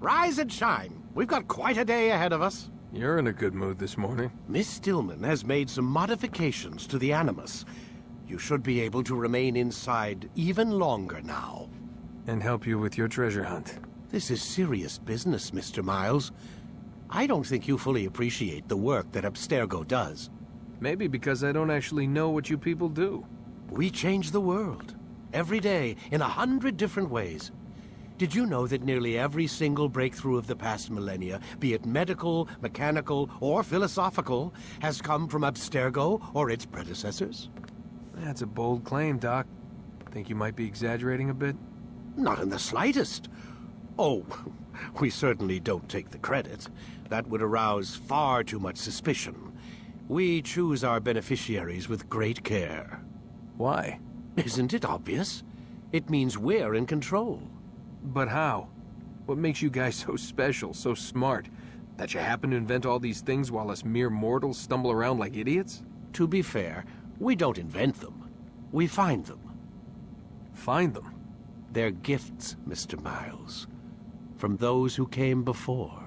Rise and shine. We've got quite a day ahead of us. You're in a good mood this morning. Miss Stillman has made some modifications to the Animus. You should be able to remain inside even longer now. And help you with your treasure hunt. This is serious business, Mr. Miles. I don't think you fully appreciate the work that Abstergo does. Maybe because I don't actually know what you people do. We change the world. Every day, in 100 different ways. Did you know that nearly every single breakthrough of the past millennia, be it medical, mechanical, or philosophical, has come from Abstergo or its predecessors? That's a bold claim, Doc. Think you might be exaggerating a bit? Not in the slightest. Oh, we certainly don't take the credit. That would arouse far too much suspicion. We choose our beneficiaries with great care. Why? Isn't it obvious? It means we're in control. But how? What makes you guys so special, so smart? That you happen to invent all these things while us mere mortals stumble around like idiots? To be fair, we don't invent them. We find them. Find them? They're gifts, Mr. Miles. From those who came before.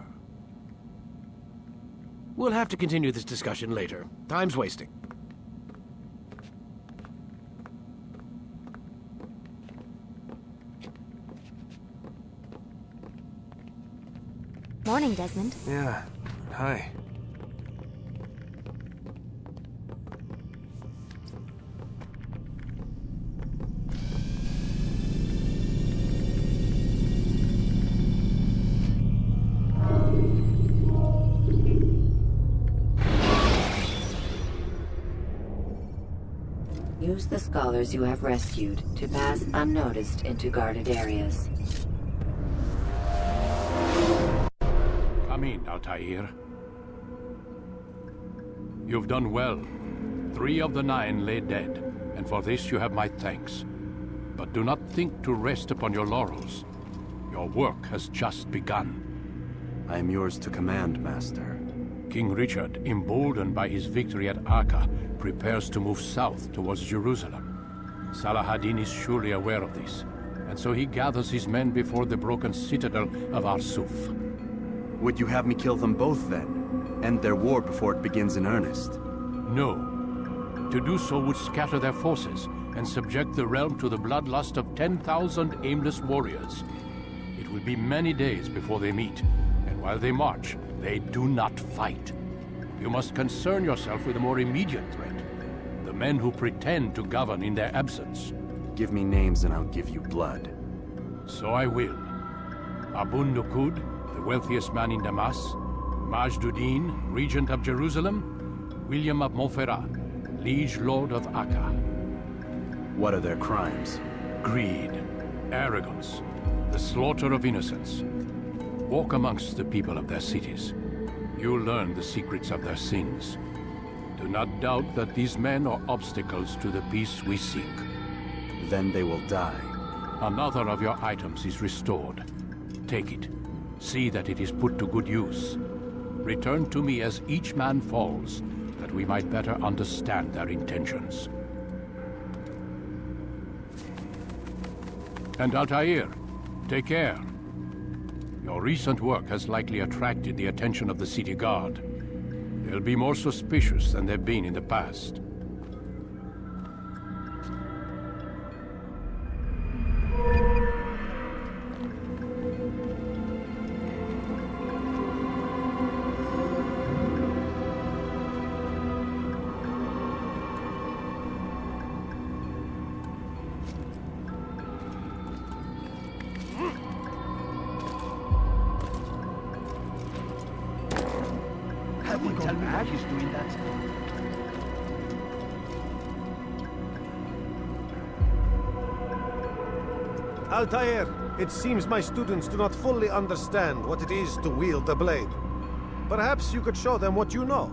We'll have to continue this discussion later. Time's wasting. Morning, Desmond. Yeah. Hi. Use the scholars you have rescued to pass unnoticed into guarded areas. Come in, Altair. You've done well. 3 of the 9 lay dead, and for this you have my thanks. But do not think to rest upon your laurels. Your work has just begun. I am yours to command, Master. King Richard, emboldened by his victory at Acre, prepares to move south towards Jerusalem. Salah-ad-Din is surely aware of this, and so he gathers his men before the broken citadel of Arsuf. Would you have me kill them both, then? End their war before it begins in earnest? No. To do so would scatter their forces and subject the realm to the bloodlust of 10,000 aimless warriors. It will be many days before they meet, and while they march, they do not fight. You must concern yourself with a more immediate threat. The men who pretend to govern in their absence. Give me names and I'll give you blood. So I will. Abun Nukud, the wealthiest man in Damas. Majduddin, regent of Jerusalem. William of Montferrat, liege lord of Acre. What are their crimes? Greed, arrogance, the slaughter of innocents. Walk amongst the people of their cities. You'll learn the secrets of their sins. Do not doubt that these men are obstacles to the peace we seek. Then they will die. Another of your items is restored. Take it. See that it is put to good use. Return to me as each man falls, that we might better understand their intentions. And Altair, take care. Your recent work has likely attracted the attention of the city guard. They'll be more suspicious than they've been in the past. Altair, it seems my students do not fully understand what it is to wield the blade. Perhaps you could show them what you know.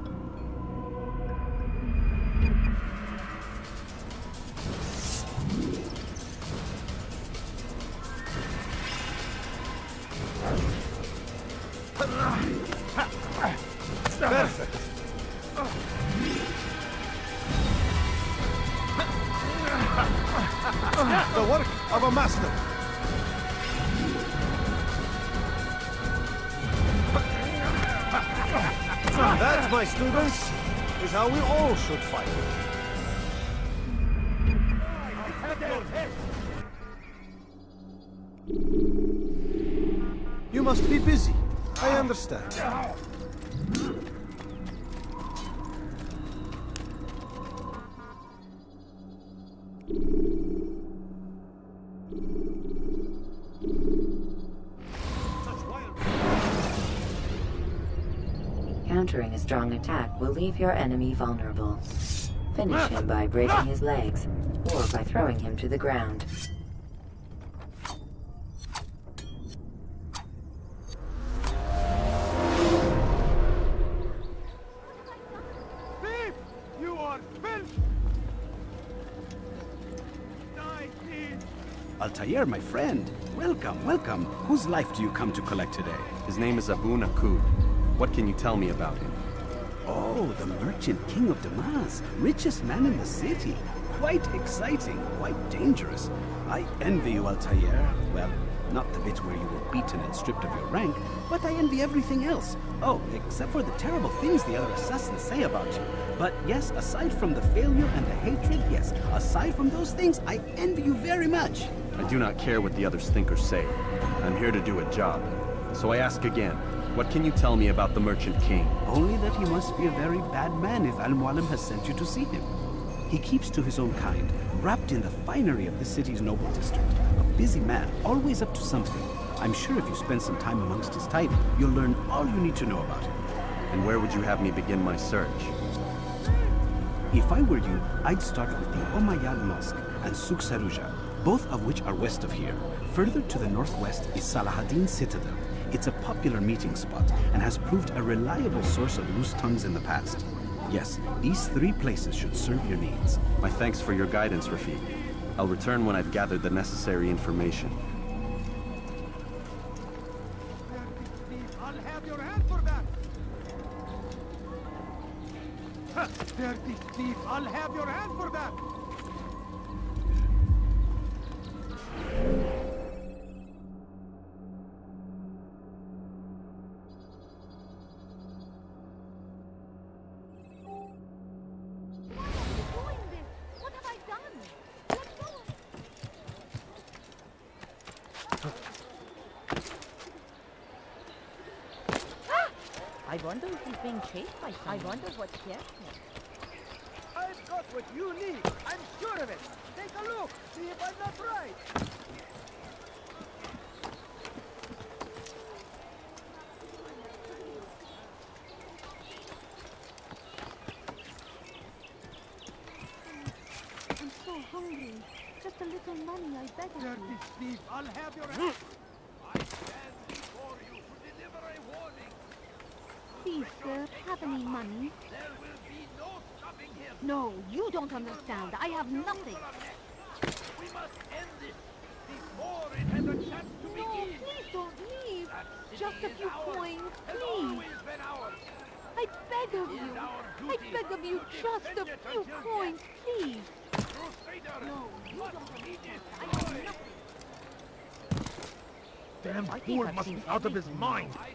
Perfect. The work of a master. That, my students, is how we all should fight. You must be busy. I understand. Countering a strong attack will leave your enemy vulnerable. Finish him by breaking his legs, or by throwing him to the ground. Thief! You are filth! Die, thief! Altair, my friend. Welcome, welcome. Whose life do you come to collect today? His name is Abu Nakud. What can you tell me about him? Oh, the merchant king of Damas. Richest man in the city. Quite exciting, quite dangerous. I envy you, Altair. Well, not the bit where you were beaten and stripped of your rank, but I envy everything else. Oh, except for the terrible things the other assassins say about you. But yes, aside from the failure and the hatred, yes, aside from those things, I envy you very much. I do not care what the others think or say. I'm here to do a job. So I ask again, what can you tell me about the Merchant King? Only that he must be a very bad man if Al-Mualim has sent you to see him. He keeps to his own kind, wrapped in the finery of the city's noble district. A busy man, always up to something. I'm sure if you spend some time amongst his tidy, you'll learn all you need to know about him. And where would you have me begin my search? If I were you, I'd start with the Umayyad Mosque and Souk Saruja, both of which are west of here. Further to the northwest is Salahaddin Citadel. It's a popular meeting spot and has proved a reliable source of loose tongues in the past. Yes, these 3 places should serve your needs. My thanks for your guidance, Rafiq. I'll return when I've gathered the necessary information. I'll have your hand for that! Dirty thief! I'll have your hand for that! I wonder if he's being chased by someone. I wonder what scares him. I've got what you need. I'm sure of it. Take a look. See if I'm not right. I'm so hungry. Just a little money, I beg of you. Dirty thief, I'll have your hand. I stand before you to deliver a warning. Please, sir, have any money? There will be no stopping him. No, you don't understand. I have nothing. We must end this before it has a chance to No, begin. please don't leave. That city Just a is few ours. coins, Has please. always been ours. I beg of It is you. our I duty beg of you, to just defend a it few until coins, please. Crusader, No, you must don't be understand. I have destroyed. nothing. Damn I think fool I've must seen be out of his everything mind. I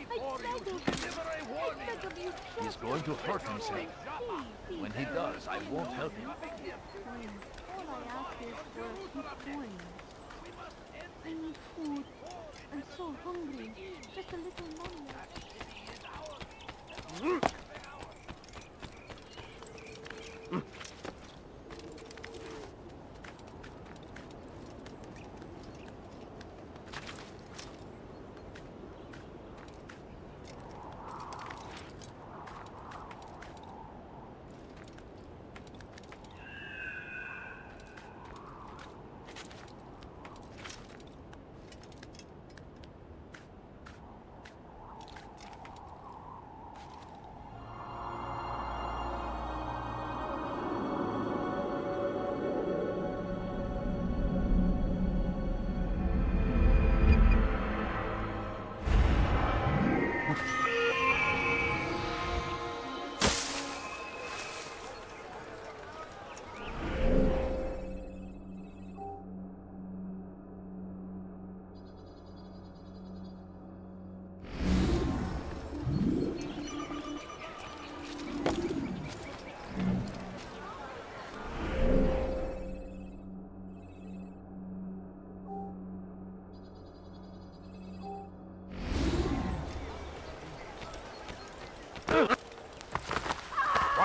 Before beg you of to deliver a I warning. beg of you, just He's going to hurt himself. please. When he does, I won't help him. Coins. All I ask is for a few coins. I need food. I'm so hungry. Just a little money.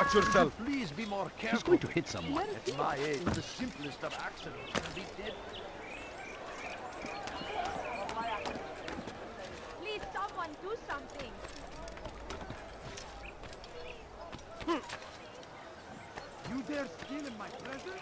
Watch yourself. Please be more careful. Who's going to hit someone? At my age, the simplest of accidents can be dead. Please, someone do something. You dare steal in my presence?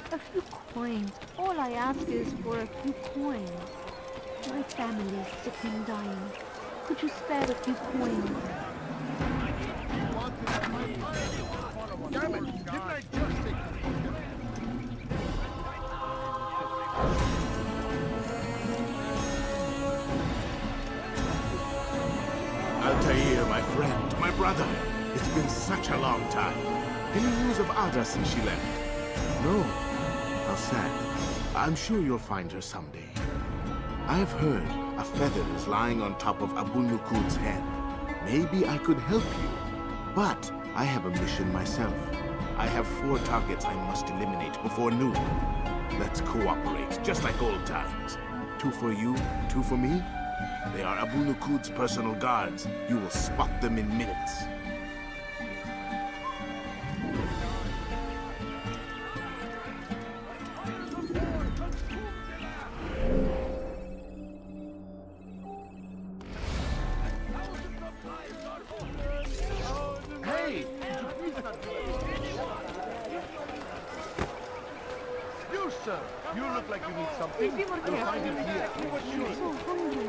A few coins. All I ask is for a few coins. My family's sick and dying. Could you spare a few coins? Damn it! Didn't I just say... Altair, my friend, my brother. It's been such a long time. Any news of Ada since she left? No. How sad. I'm sure you'll find her someday. I have heard a feather is lying on top of Abu Nukud's head. Maybe I could help you. But I have a mission myself. I have 4 targets I must eliminate before noon. Let's cooperate, just like old times. 2 for you, 2 for me. They are Abu Nukud's personal guards. You will spot them in minutes. Hey! You, sir! You look like you need something. Please be more You'll find it careful. here. I'm so hungry.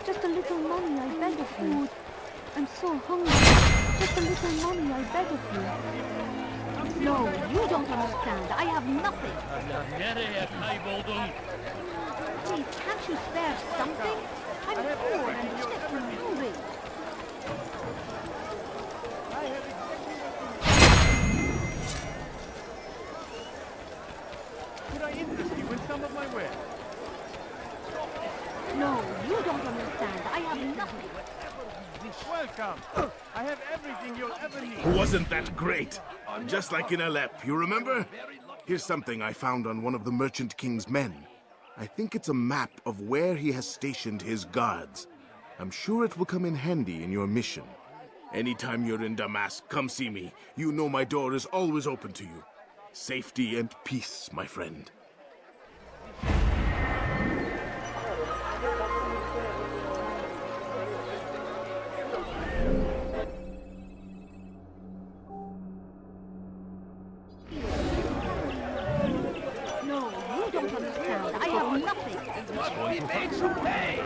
Just a little money, I beg of you. I'm so hungry. Just a little money, I beg of you. No, you don't understand. I have nothing. Please, can't you spare something? I'm poor and sick and hungry. Could I interest you in some of my wares? No, you don't understand. I have nothing. Welcome. I have everything you'll ever need. Wasn't that great? Just like in Alep, you remember? Here's something I found on one of the Merchant King's men. I think it's a map of where he has stationed his guards. I'm sure it will come in handy in your mission. Anytime you're in Damascus, come see me. You know my door is always open to you. Safety and peace, my friend. No, you don't understand. I have nothing. Must be made some pay.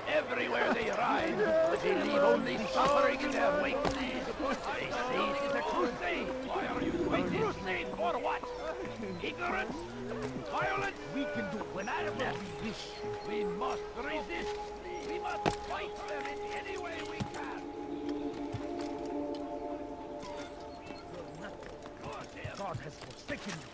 Everywhere they ride, they leave only suffering in their wake. They say it is a crusade. Why are you fighting? Crusade for what? Ignorance? Violence? We can do whatever we wish. We must resist. We must fight them in any way we can. God has forsaken you.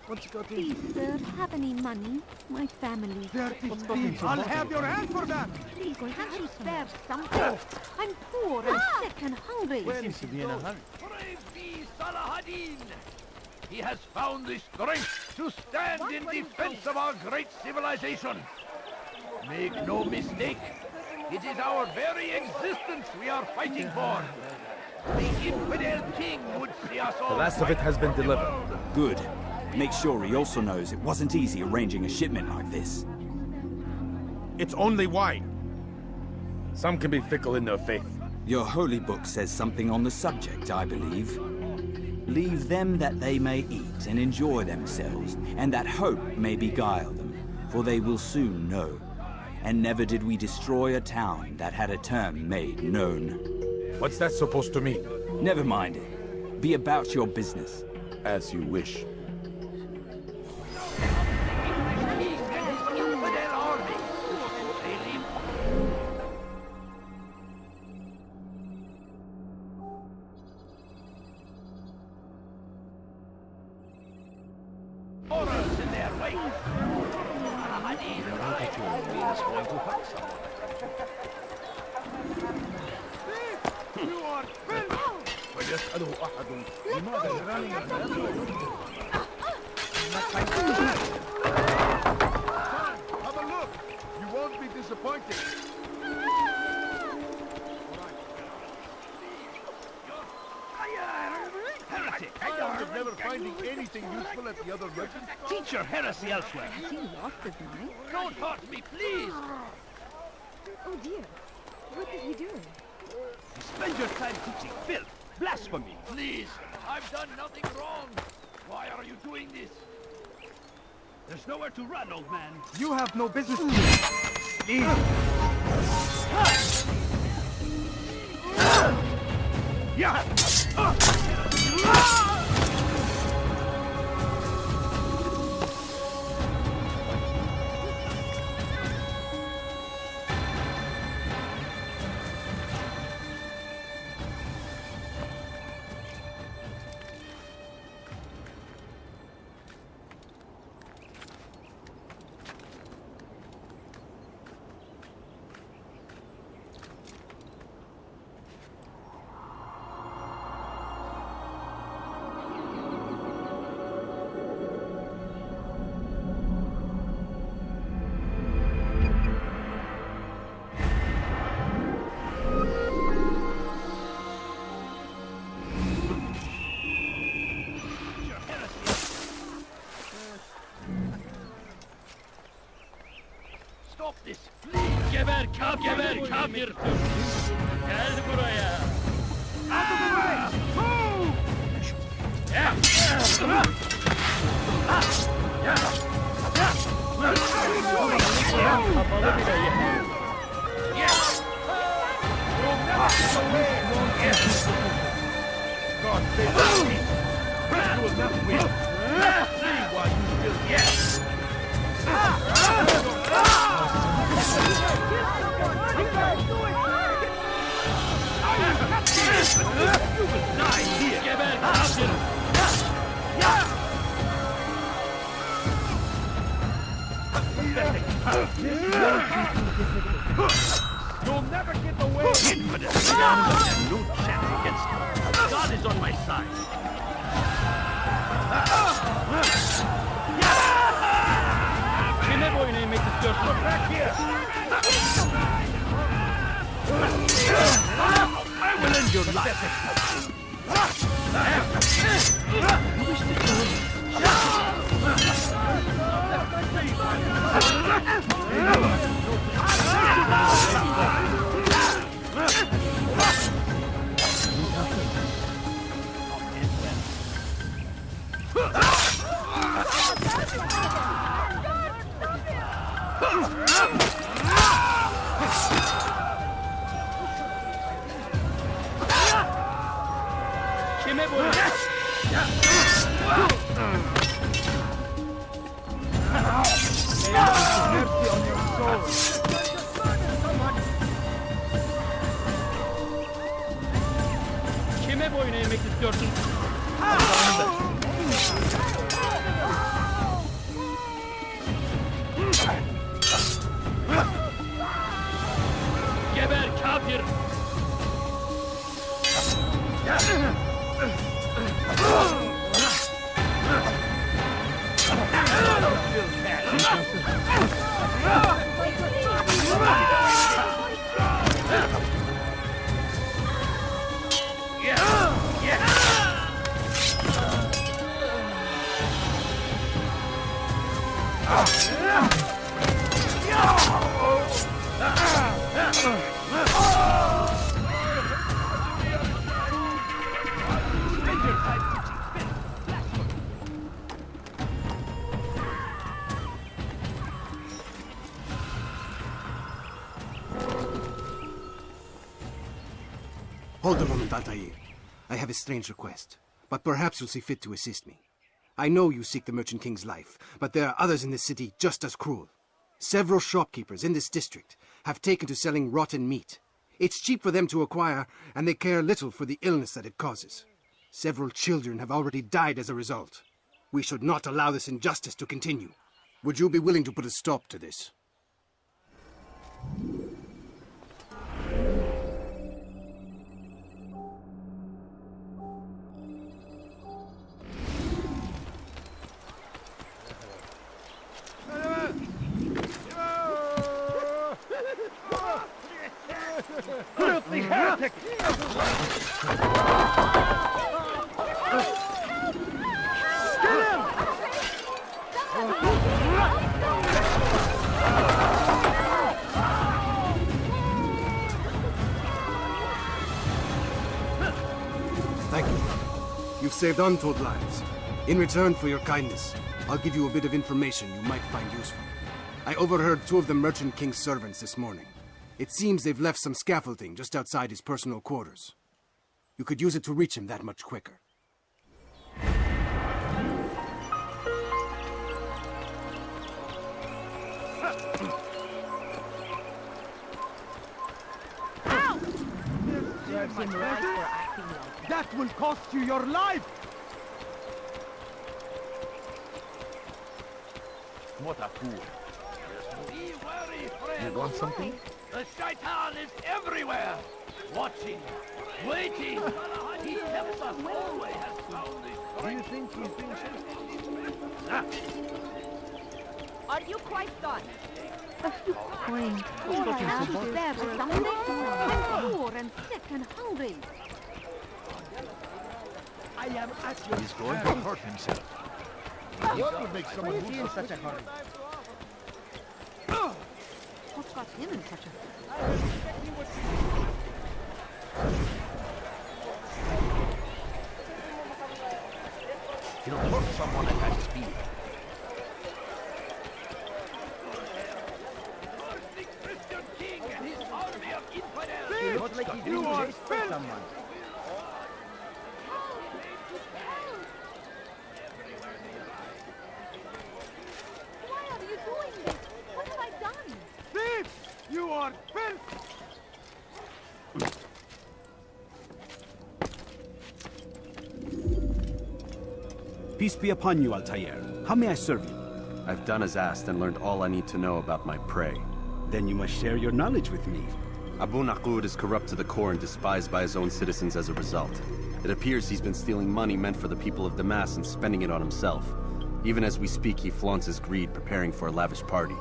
Please, sir, have any money? My family. I'll have your hand for that! Please, can't you spare something? I'm poor and sick and hungry. Seems to be in a hurry. Brave be Salahadin! He has found the strength to stand in defense of our great civilization. Make no mistake, it is our very existence we are fighting for. The infidel king would see us all. The last of it has been delivered. Good. Make sure he also knows it wasn't easy arranging a shipment like this. It's only wine. Some can be fickle in their faith. Your holy book says something on the subject, I believe. Leave them that they may eat and enjoy themselves, and that hope may beguile them, for they will soon know. And never did we destroy a town that had a term made known. What's that supposed to mean? Never mind it. Be about your business. As you wish. Have a look! You won't be disappointed. Heretic! You're never finding anything useful at the other merchants? Teach your heresy elsewhere. Has he lost his mind? Don't hurt me, please! Oh dear. What did he do? You spend your time teaching filth, blasphemy. Please, I've done nothing wrong. Why are you doing this? There's nowhere to run, old man. You have no business to leave. Yeah! Stop this, please! Geber kafir! Gel buraya! Out of the way! Move! God save me! You will not win! See why you still yes! You will die here! You'll never get away! Infidel! No chance against him. God is on my side. Kime boyun eğmek istiyorsun? Back here! I will end your life! Kime boyun? Mercy on your soul. Kime boyun eğmek istiyorsun? out here! Hold a moment, Altair. I have a strange request, but perhaps you'll see fit to assist me. I know you seek the Merchant King's life, but there are others in this city just as cruel. Several shopkeepers in this district have taken to selling rotten meat. It's cheap for them to acquire, and they care little for the illness that it causes. Several children have already died as a result. We should not allow this injustice to continue. Would you be willing to put a stop to this? Filthy heretic! Kill him! Thank you. You've saved untold lives. In return for your kindness, I'll give you a bit of information you might find useful. I overheard two of the Merchant King's servants this morning. It seems they've left some scaffolding just outside his personal quarters. You could use it to reach him that much quicker. That will cost you your life! What a fool. Be wary, friend. You want something? The shaitan is everywhere. Watching, waiting. He helps us always has found this. Do you think he's being Are you quite done? A few coins. All I ask is there for something. I'm poor and sick and hungry. I am actually... He's going to hurt himself. What would make someone be in such a hurry? What got him in such a... He'll hurt someone at that speed. The Christian king and his army of infidels. He looks like he's being chased by someone. Why are you doing this? What have I done? Thief! You are filth! Peace be upon you, Altair. How may I serve you? I've done as asked and learned all I need to know about my prey. Then you must share your knowledge with me. Abu Naqud is corrupt to the core and despised by his own citizens as a result. It appears he's been stealing money meant for the people of Damas and spending it on himself. Even as we speak, he flaunts his greed, preparing for a lavish party.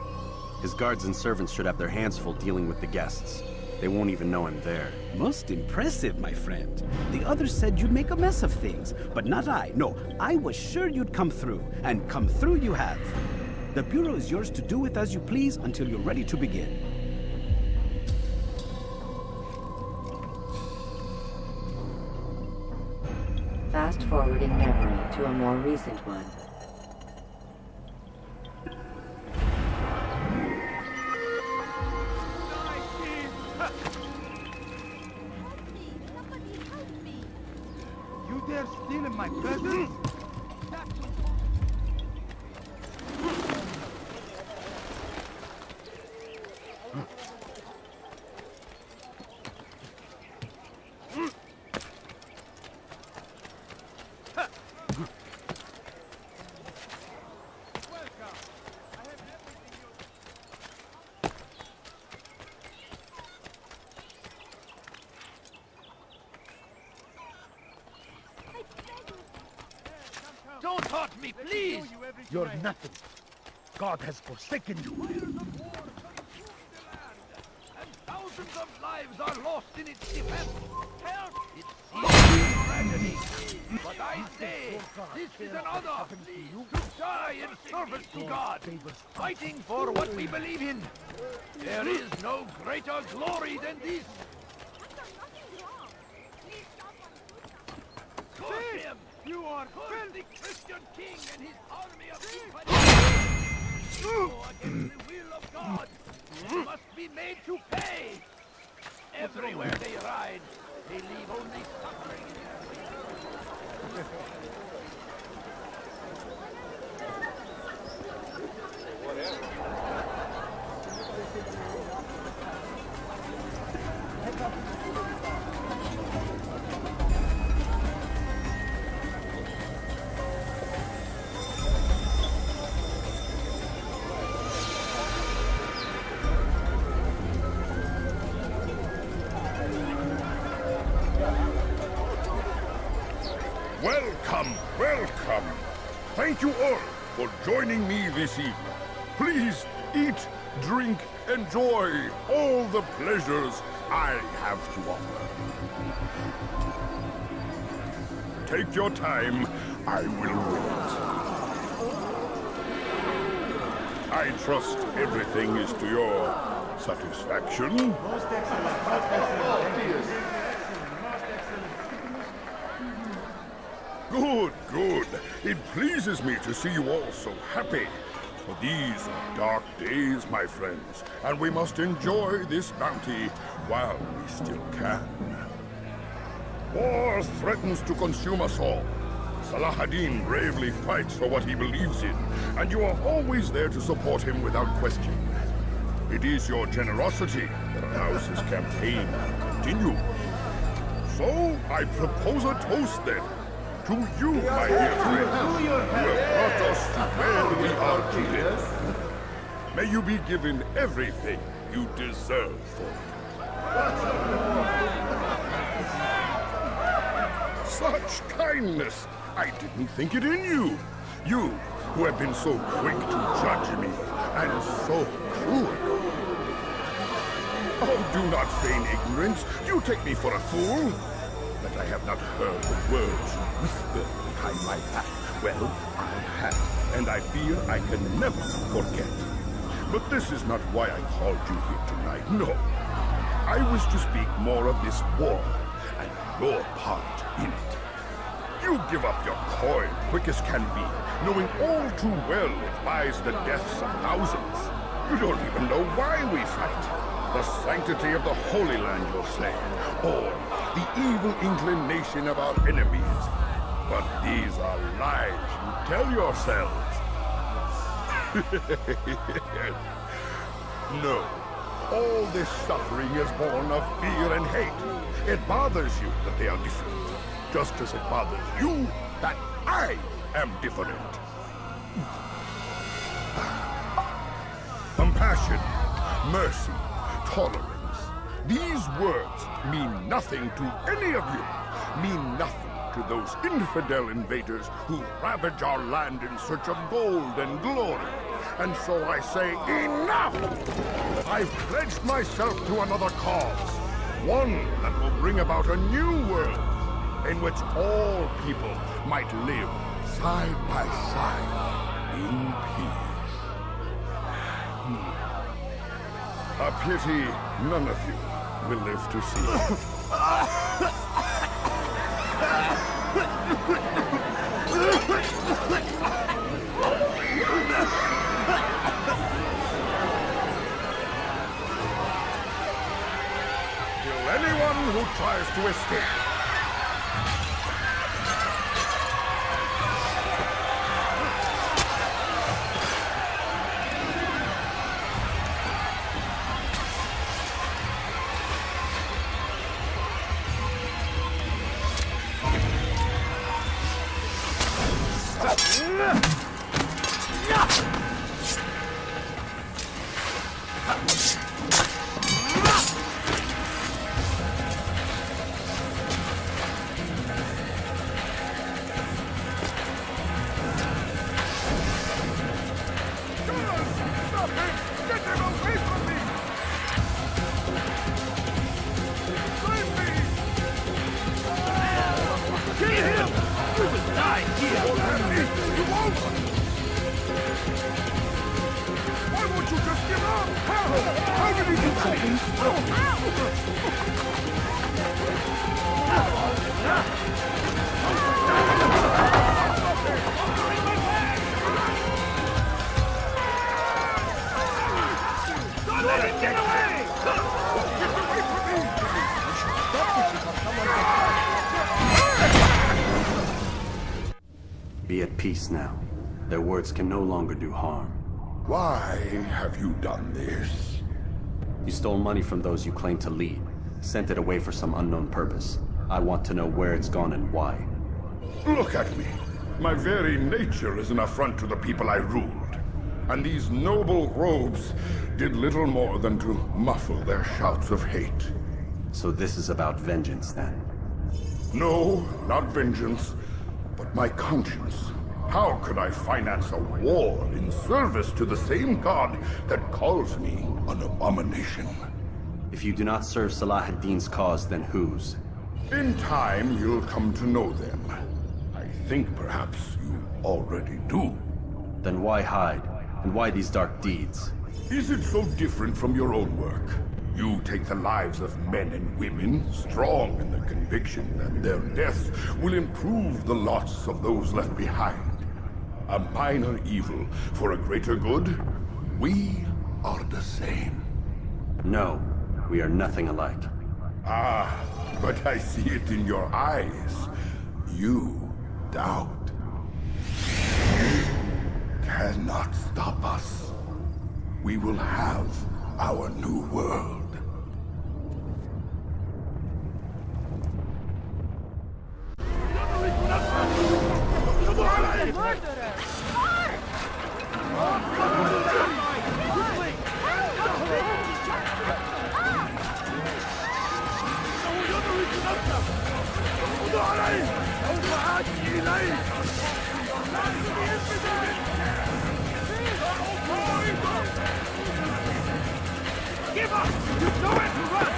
His guards and servants should have their hands full dealing with the guests. They won't even know I'm there. Most impressive, my friend. The others said you'd make a mess of things, but not I. No, I was sure you'd come through, and come through you have. The Bureau is yours to do with as you please until you're ready to begin. Fast forwarding memory to a more recent one. You dare steal in my presence? me, please! You're nothing. God has forsaken you. And thousands of lives are lost in its defense. Help! It seems a tragedy. But I say, this is an honor to die in service to God, fighting for what we believe in. There is no greater glory than this. Curse him! You are Curse the Christian king and his army of infidels! Go against the will of God! They must be made to pay! Everywhere they ride, they leave only suffering in their wake. Welcome, welcome. Thank you all for joining me this evening. Please eat, drink, enjoy all the pleasures I have to offer. Take your time, I will wait. I trust everything is to your satisfaction. Most excellent, most excellent. Good, good. It pleases me to see you all so happy. For these are dark days, my friends, and we must enjoy this bounty while we still can. War threatens to consume us all. Salah ad-Din bravely fights for what he believes in, and you are always there to support him without question. It is your generosity that allows his campaign to continue. So, I propose a toast then. To you, my dear friends, who have brought us to where we are today. May you be given everything you deserve for it. Such kindness! I didn't think it in you. You, who have been so quick to judge me, and so cruel. Oh, do not feign ignorance. You take me for a fool. That I have not heard the words you whisper behind my back. Well, I have, and I fear I can never forget. But this is not why I called you here tonight, no. I wish to speak more of this war, and your part in it. You give up your coin quick as can be, knowing all too well it buys the deaths of thousands. You don't even know why we fight. The sanctity of the Holy Land, you'll say, or the evil inclination of our enemies. But these are lies you tell yourselves. No, all this suffering is born of fear and hate. It bothers you that they are different, just as it bothers you that I am different. Compassion, mercy, tolerance. These words mean nothing to any of you. Mean nothing to those infidel invaders who ravage our land in search of gold and glory. And so I say, enough! I've pledged myself to another cause. One that will bring about a new world in which all people might live side by side in peace. A pity none of you will live to see it. Kill anyone who tries to escape. How did he do that? Don't let him get away! Get away from me! Be at peace now. Their words can no longer do harm. Why have you done this? You stole money from those you claim to lead, sent it away for some unknown purpose. I want to know where it's gone and why. Look at me. My very nature is an affront to the people I ruled. And these noble robes did little more than to muffle their shouts of hate. So this is about vengeance, then? No, not vengeance, but my conscience. How could I finance a war in service to the same god that calls me an abomination? If you do not serve Salah ad-Din's cause, then whose? In time, you'll come to know them. I think perhaps you already do. Then why hide? And why these dark deeds? Is it so different from your own work? You take the lives of men and women, strong in the conviction that their deaths will improve the lots of those left behind. A minor evil for a greater good? We are the same. No, we are nothing alike. Ah, but I see it in your eyes. You doubt. Cannot stop us. We will have our new world. Give up! You know it! Run!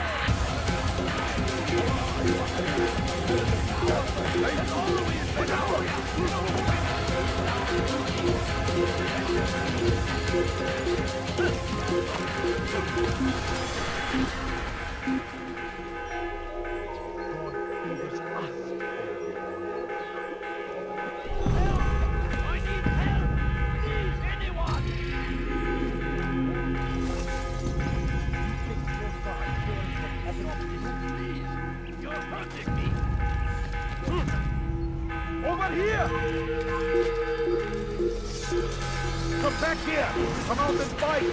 Over here! Come back here! Come out and fight!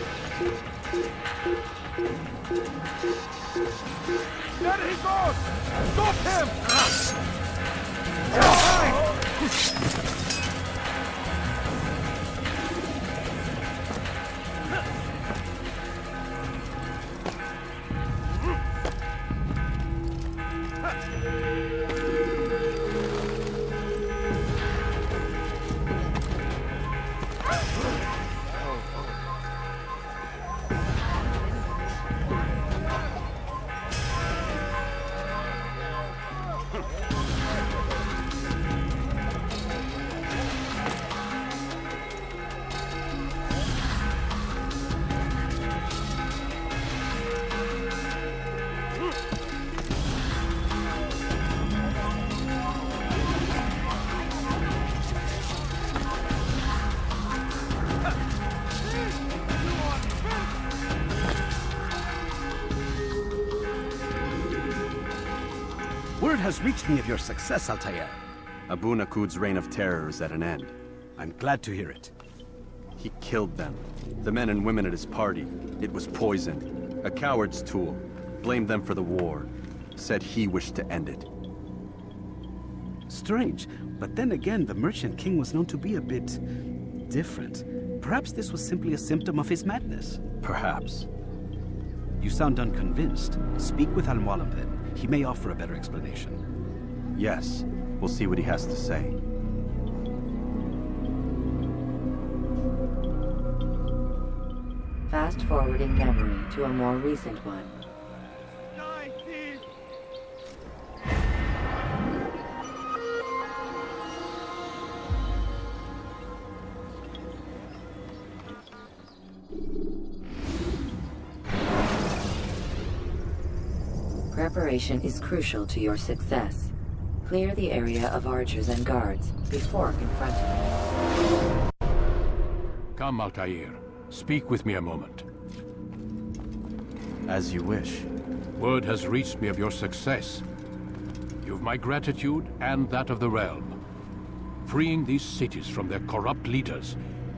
There he goes! Stop him! Word has reached me of your success, Altair. Abu Nakud's reign of terror is at an end. I'm glad to hear it. He killed them. The men and women at his party. It was poison. A coward's tool. Blamed them for the war. Said he wished to end it. Strange, but then again, the Merchant King was known to be a bit different. Perhaps this was simply a symptom of his madness. Perhaps. You sound unconvinced. Speak with Al-Mualim then. He may offer a better explanation. Yes. We'll see what he has to say. Fast-forwarding memory to a more recent one. Preparation is crucial to your success. Clear the area of archers and guards before confronting them. Come, Altair. Speak with me a moment. As you wish. Word has reached me of your success. You've my gratitude and that of the realm. Freeing these cities from their corrupt leaders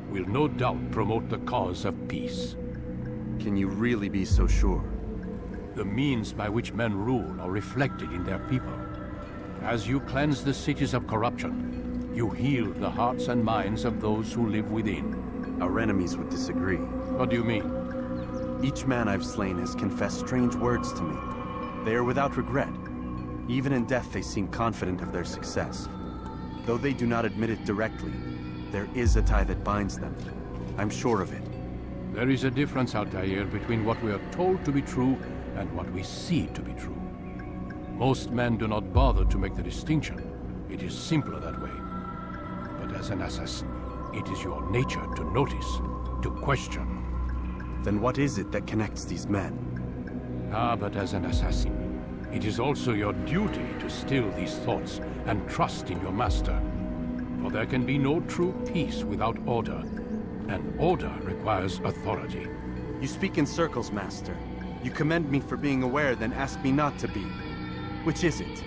will no doubt promote the cause of peace. Can you really be so sure? The means by which men rule are reflected in their people. As you cleanse the cities of corruption, you heal the hearts and minds of those who live within. Our enemies would disagree. What do you mean? Each man I've slain has confessed strange words to me. They are without regret. Even in death they seem confident of their success. Though they do not admit it directly, there is a tie that binds them. I'm sure of it. There is a difference, Altair, between what we are told to be true and what we see to be true. Most men do not bother to make the distinction. It is simpler that way. But as an assassin, it is your nature to notice, to question. Then what is it that connects these men? But as an assassin, it is also your duty to still these thoughts and trust in your master. For there can be no true peace without order, and order requires authority. You speak in circles, Master. You commend me for being aware, then ask me not to be. Which is it?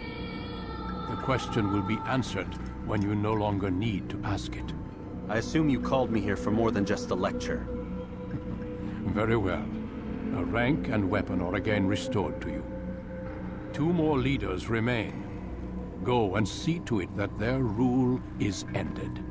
The question will be answered when you no longer need to ask it. I assume you called me here for more than just a lecture. Very well. A rank and weapon are again restored to you. 2 more leaders remain. Go and see to it that their rule is ended.